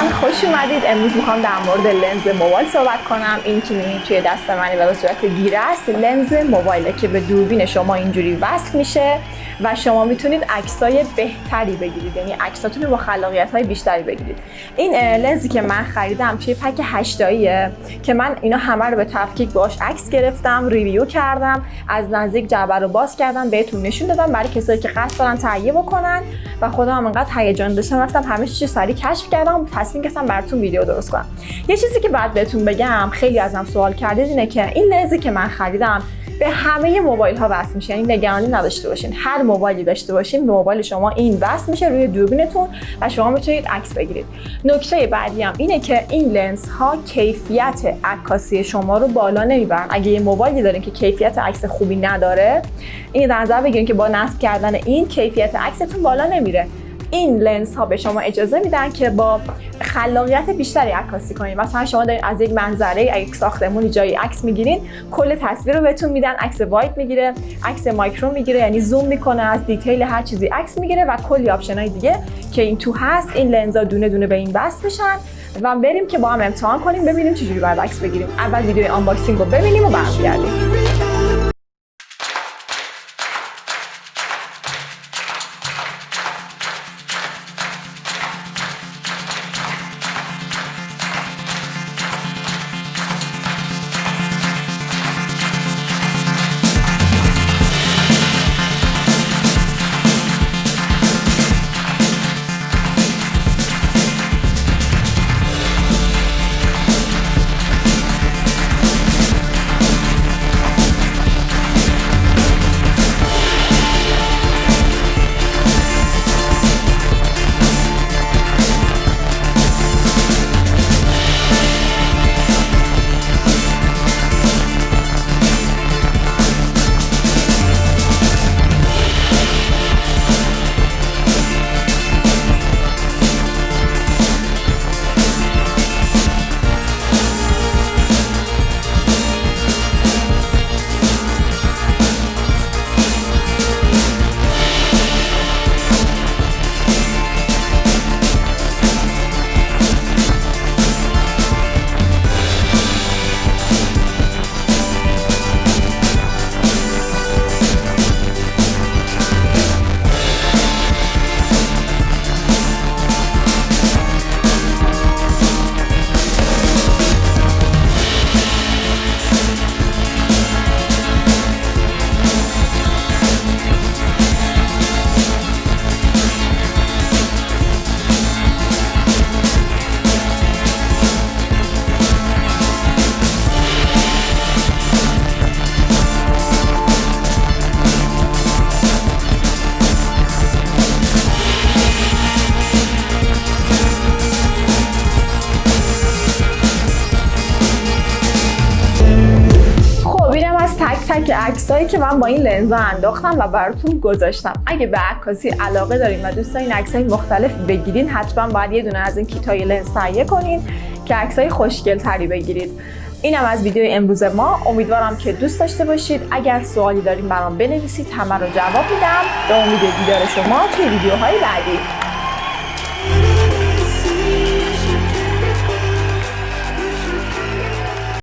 دوستان خوش اومدید. امروز میخوام در مورد لنز موبایل صحبت کنم. این که می‌بینید توی دست منی و به صورت گیره است لنز موبایله که به دوربین شما اینجوری وصل میشه و شما میتونید عکسای بهتری بگیرید، یعنی عکساتون رو با خلاقیت‌های بیشتری بگیرید. این لنزی که من خریدم توی پک 8 تاییه که من اینا همه رو به تفکیک باهاش عکس گرفتم، ریویو کردم، از نزدیک جعبه رو باز کردم، بهتون نشون دادم برای کسایی که قصد دارن تهیه بکنن و خودم هم انقدر هیجان داشتم رفتم همه چیز سریع کشف کردم، تصمیم گرفتم براتون ویدیو درست کنم. یه چیزی که بعد بهتون بگم، خیلی ازم سوال کردید اینه که این لنزی که من خریدم به همه موبایل ها وصل میشه، یعنی نگرانی نداشته باشین، هر موبایلی داشته باشین به موبایل شما این وصل میشه روی دوربینتون و شما میتونید عکس بگیرید. نکته بعدی هم اینه که این لنز ها کیفیت عکاسی شما رو بالا نمیبرن. اگه یه موبایلی دارین که کیفیت عکس خوبی نداره، این در نظر بگیرین که با نصب کردن این کیفیت عکستون بالا نمیره. این لنز ها به شما اجازه میدن که با خلاقیت بیشتری عکاسی کنید. مثلا شما دارین از یک منظره، یک ساختمونی جایی عکس میگیرین، کل تصویر رو بهتون میدن، عکس واید میگیره، عکس مایکرو میگیره، یعنی زوم میکنه، از دیتیل هر چیزی عکس میگیره و کلی آپشنای دیگه که این تو هست. این لنزها دونه دونه به این وصل میشن و بریم که با هم امتحان کنیم ببینیم چجوری باید عکس بگیریم. اول ویدیوی آنباکسینگ رو ببینیم و برمیگردیم. تک عکسایی که من با این لنزها انداختم و براتون گذاشتم. اگه به عکاسی علاقه دارین و دوست دارین عکسای مختلف بگیرین، حتما باید یه دونه از این کیتای لنز تهیه کنین که عکسای خوشگل تری بگیرید. اینم از ویدیو امروز ما. امیدوارم که دوست داشته باشید. اگر سوالی دارین برام بنویسید، همه رو جواب میدم. به امید دیدار شما توی ویدیوهای بعدی.